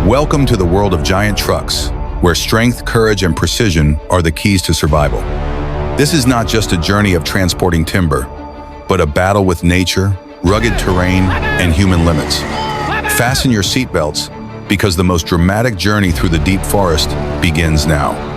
Welcome to the world of giant trucks, where strength, courage, and precision are the keys to survival. This is not just a journey of transporting timber, but a battle with nature, rugged terrain, and human limits. Fasten your seatbelts, because the most dramatic journey through the deep forest begins now.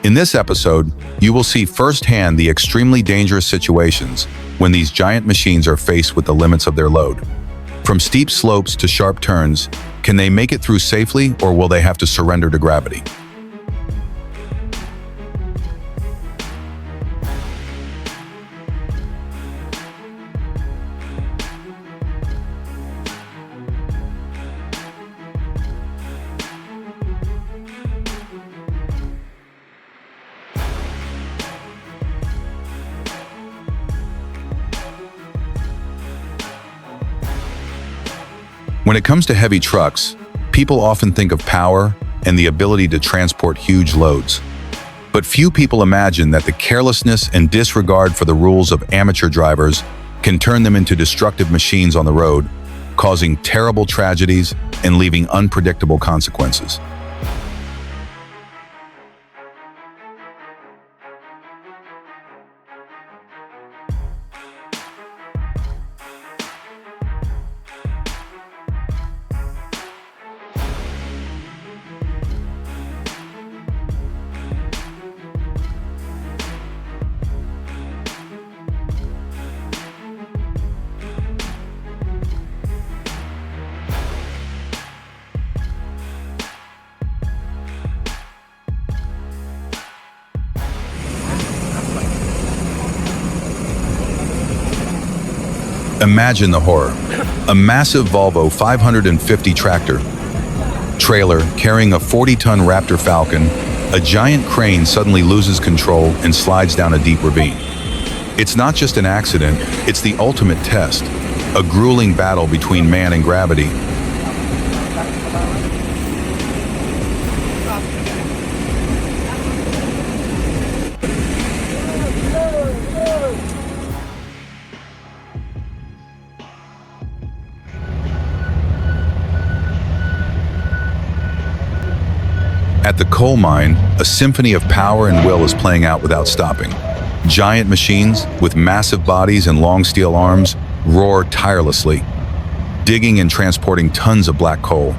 In this episode, you will see firsthand the extremely dangerous situations when these giant machines are faced with the limits of their load. From steep slopes to sharp turns, can they make it through safely, or will they have to surrender to gravity? When it comes to heavy trucks, people often think of power and the ability to transport huge loads. But few people imagine that the carelessness and disregard for the rules of amateur drivers can turn them into destructive machines on the road, causing terrible tragedies and leaving unpredictable consequences. Imagine the horror. A massive Volvo 550 tractor trailer carrying a 40-ton Raptor Falcon, a giant crane suddenly loses control and slides down a deep ravine. It's not just an accident, it's the ultimate test, a grueling battle between man and gravity. At the coal mine, a symphony of power and will is playing out without stopping. Giant machines with massive bodies and long steel arms roar tirelessly, digging and transporting tons of black coal.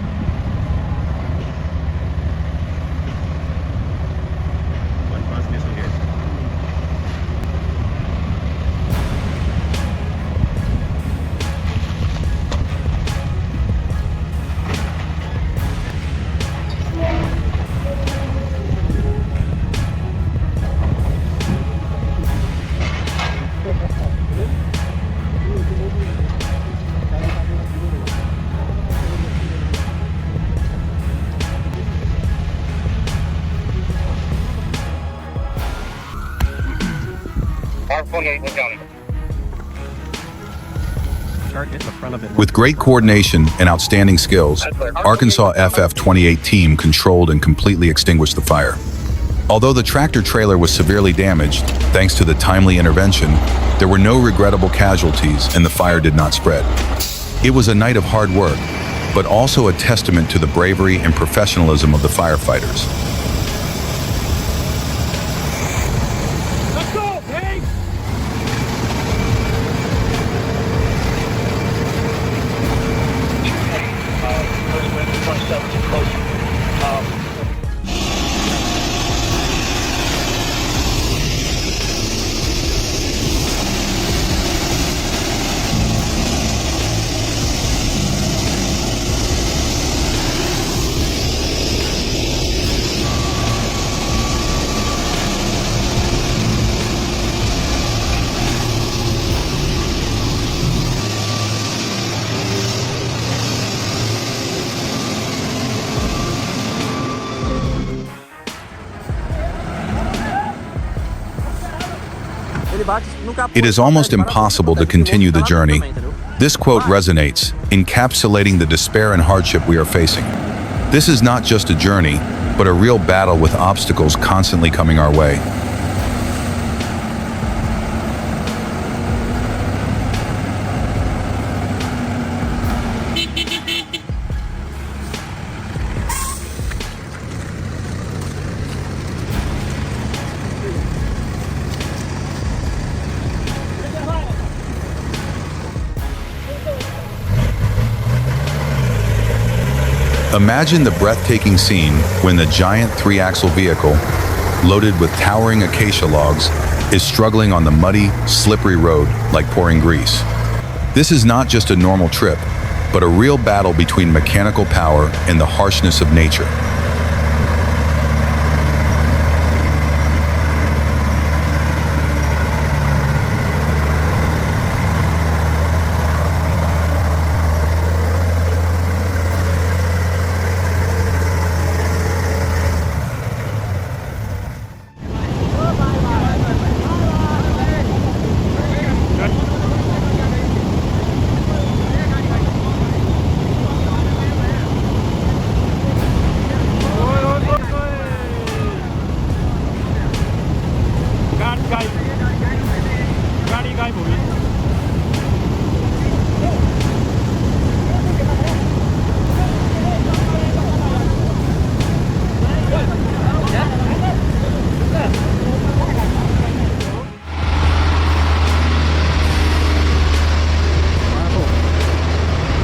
With great coordination and outstanding skills, Arkansas FF28 team controlled and completely extinguished the fire. Although the tractor trailer was severely damaged, thanks to the timely intervention, there were no regrettable casualties and the fire did not spread. It was a night of hard work, but also a testament to the bravery and professionalism of the firefighters. It is almost impossible to continue the journey. This quote resonates, encapsulating the despair and hardship we are facing. This is not just a journey, but a real battle with obstacles constantly coming our way. Imagine the breathtaking scene when the giant three-axle vehicle, loaded with towering acacia logs, is struggling on the muddy, slippery road like pouring grease. This is not just a normal trip, but a real battle between mechanical power and the harshness of nature.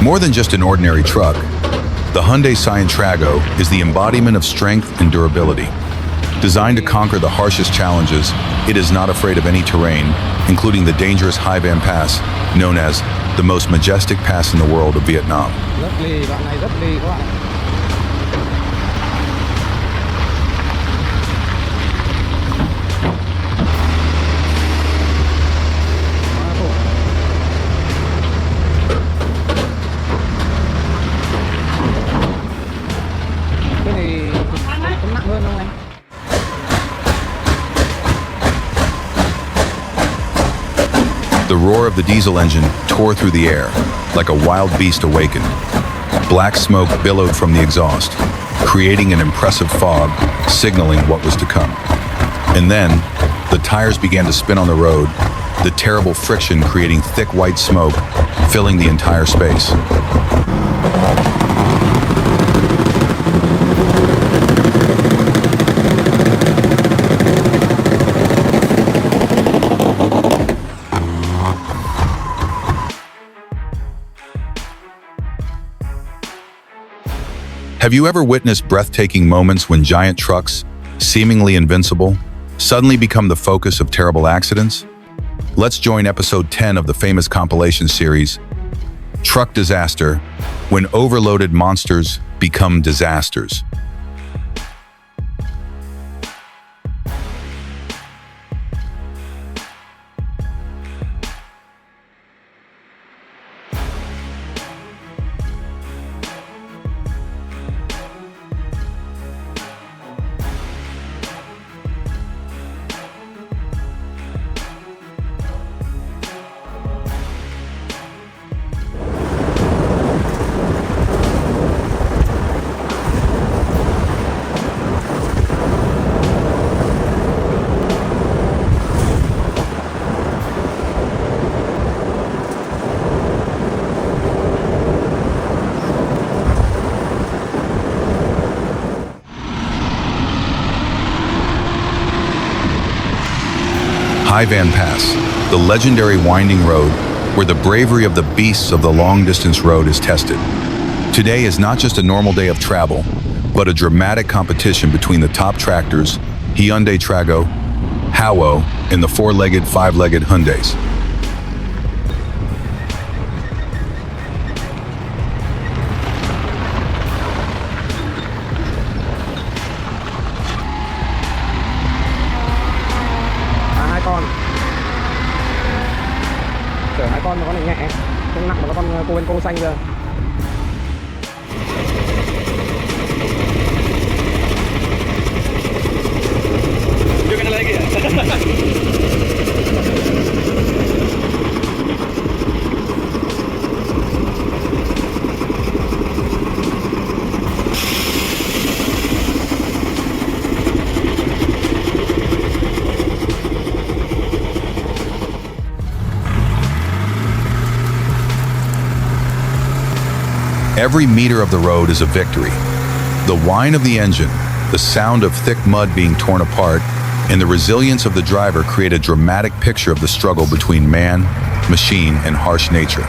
More than just an ordinary truck, the Hyundai Trago is the embodiment of strength and durability. Designed to conquer the harshest challenges, it is not afraid of any terrain, including the dangerous Hai Van Pass, known as the most majestic pass in the world of Vietnam. The roar of the diesel engine tore through the air, like a wild beast awakened. Black smoke billowed from the exhaust, creating an impressive fog, signaling what was to come. And then, the tires began to spin on the road, the terrible friction creating thick white smoke, filling the entire space. Have you ever witnessed breathtaking moments when giant trucks, seemingly invincible, suddenly become the focus of terrible accidents? Let's join episode 10 of the famous compilation series, Truck Disaster, when overloaded monsters become disasters. Hai Van Pass, the legendary winding road where the bravery of the beasts of the long-distance road is tested. Today is not just a normal day of travel, but a dramatic competition between the top tractors, Hyundai Trago, Hawo, and the four-legged, five-legged Hyundais. Chở hai con mà con này nhẹ, không nặng mà nó con cô bên cô xanh kìa. Đưa cái này lấy kìa. Every meter of the road is a victory. The whine of the engine, the sound of thick mud being torn apart, and the resilience of the driver create a dramatic picture of the struggle between man, machine, and harsh nature.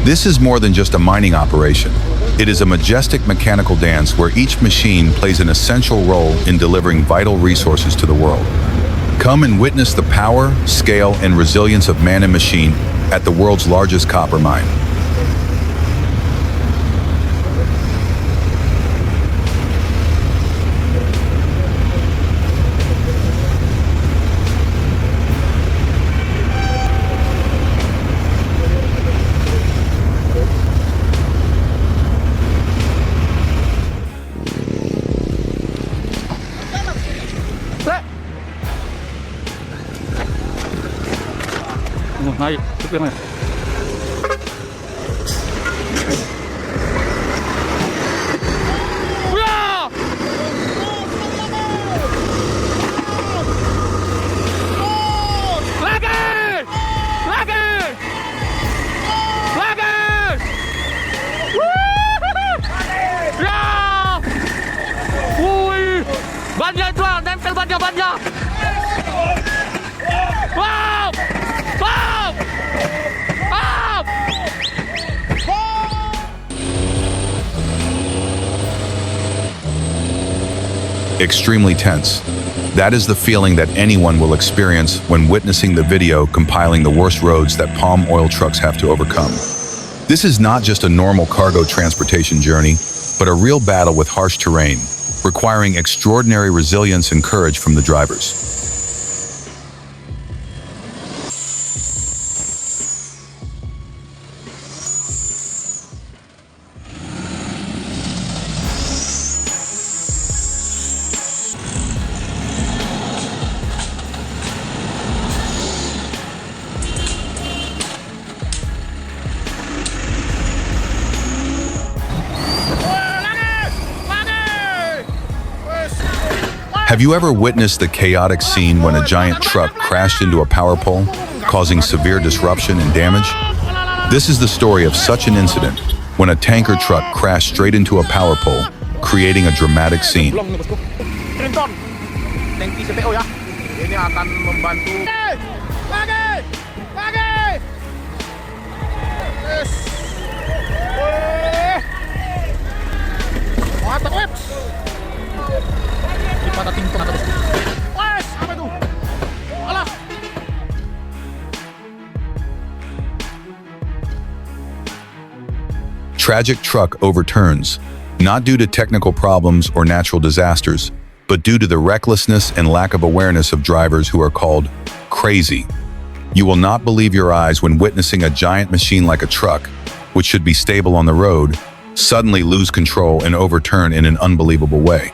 This is more than just a mining operation. It is a majestic mechanical dance where each machine plays an essential role in delivering vital resources to the world. Come and witness the power, scale, and resilience of man and machine at the world's largest copper mine. Này, tiếp viên này. Bannya itu, nempel bannya. Wow! Wow! Wow! Extremely tense. That is the feeling that anyone will experience when witnessing the video compiling the worst roads that palm oil trucks have to overcome. This is not just a normal cargo transportation journey, but a real battle with harsh terrain, requiring extraordinary resilience and courage from the drivers. Have you ever witnessed the chaotic scene when a giant truck crashed into a power pole, causing severe disruption and damage? This is the story of such an incident when a tanker truck crashed straight into a power pole, creating a dramatic scene. Tangki CPO ya. Ini akan membantu. Lagi. Yes. Mantap, Web. Tragic truck overturns, not due to technical problems or natural disasters, but due to the recklessness and lack of awareness of drivers who are called crazy. You will not believe your eyes when witnessing a giant machine like a truck, which should be stable on the road, suddenly lose control and overturn in an unbelievable way.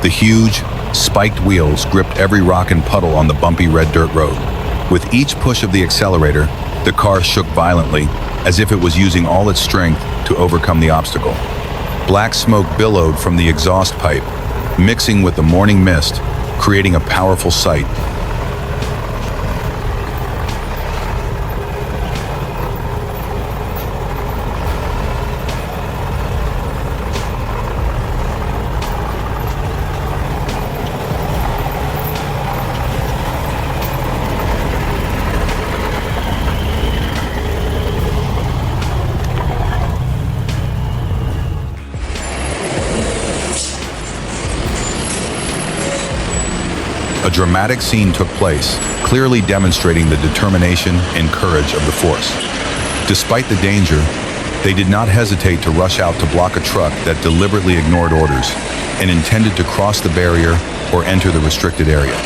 The huge, spiked wheels gripped every rock and puddle on the bumpy red dirt road. With each push of the accelerator, the car shook violently, as if it was using all its strength to overcome the obstacle. Black smoke billowed from the exhaust pipe, mixing with the morning mist, creating a powerful sight. A dramatic scene took place, clearly demonstrating the determination and courage of the force. Despite the danger, They did not hesitate to rush out to block a truck that deliberately ignored orders and intended to cross the barrier or enter the restricted area.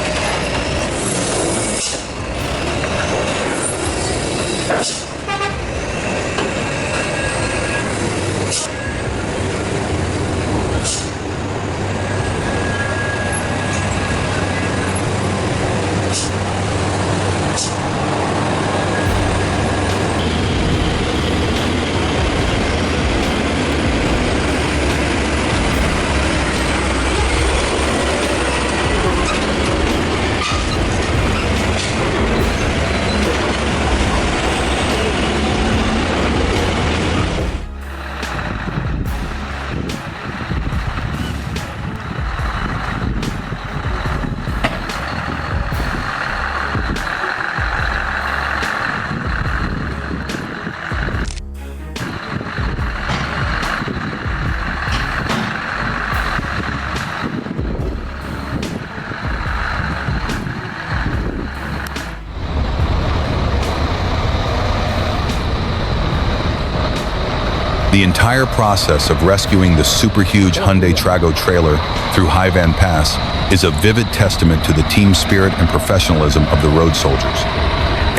The entire process of rescuing the super huge Hyundai Trago trailer through Haivan Pass is a vivid testament to the team spirit and professionalism of the road soldiers.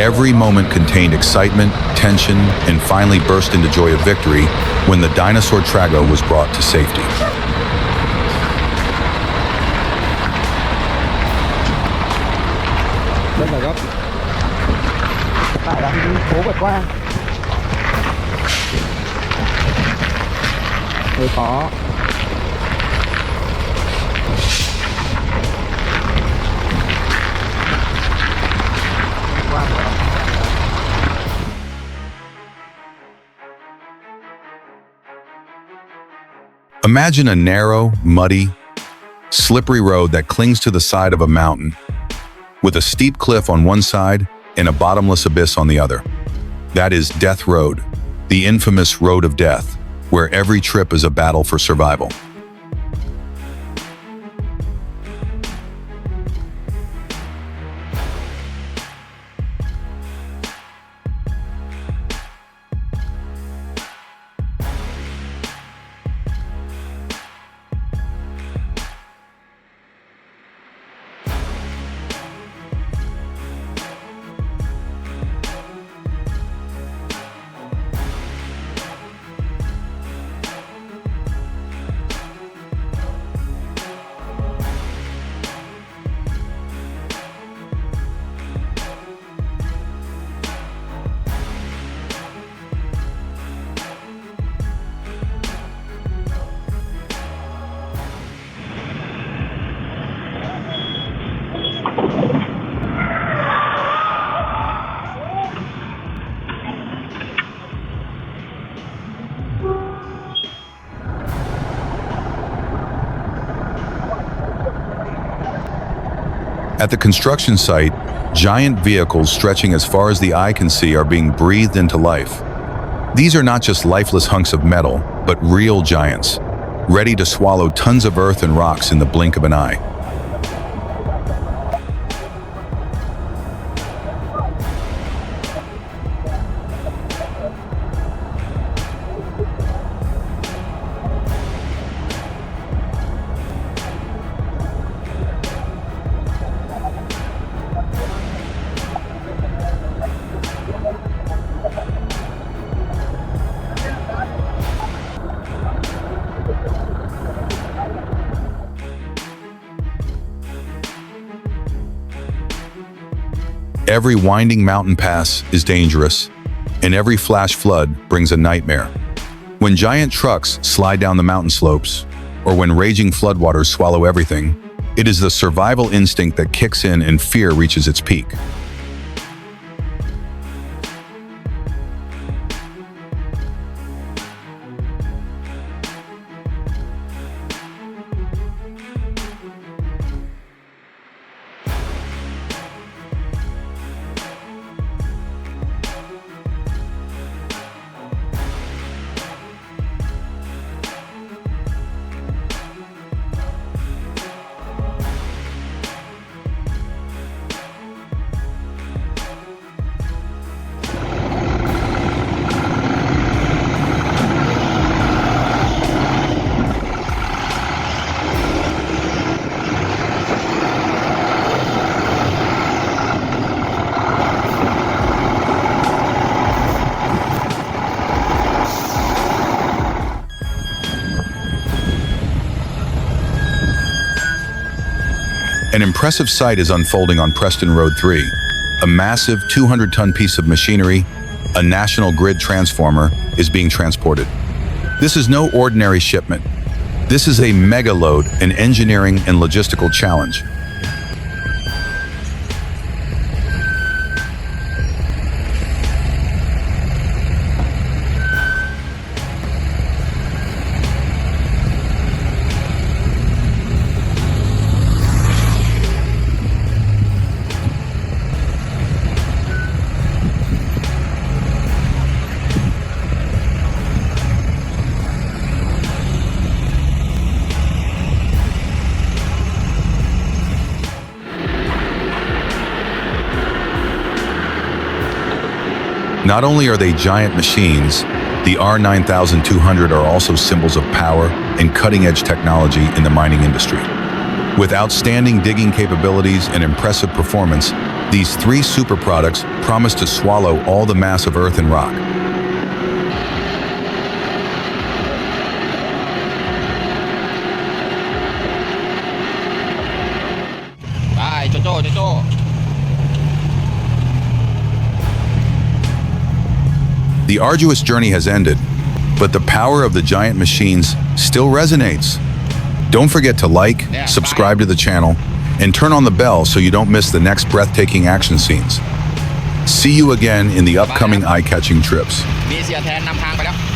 Every moment contained excitement, tension, and finally burst into joy of victory when the dinosaur Trago was brought to safety. Đây là góc. Tại là đi phố vượt qua. Hơi khó. Imagine a narrow, muddy, slippery road that clings to the side of a mountain, with a steep cliff on one side and a bottomless abyss on the other. That is Death Road, the infamous road of death, where every trip is a battle for survival. At the construction site, giant vehicles stretching as far as the eye can see are being breathed into life. These are not just lifeless hunks of metal, but real giants, ready to swallow tons of earth and rocks in the blink of an eye. Every winding mountain pass is dangerous, and every flash flood brings a nightmare. When giant trucks slide down the mountain slopes, or when raging floodwaters swallow everything, it is the survival instinct that kicks in and fear reaches its peak. An impressive sight is unfolding on Preston Road 3. A massive 200-ton piece of machinery, a national grid transformer, is being transported. This is no ordinary shipment. This is a mega load, an engineering and logistical challenge. Not only are they giant machines, the R9200 are also symbols of power and cutting-edge technology in the mining industry. With outstanding digging capabilities and impressive performance, these three super products promise to swallow all the mass of earth and rock. Bye, Jojo. The arduous journey has ended, but the power of the giant machines still resonates. Don't forget to like, subscribe to the channel, and turn on the bell so you don't miss the next breathtaking action scenes. See you again in the upcoming eye-catching trips. มีเสียแทนนำทางไปแล้ว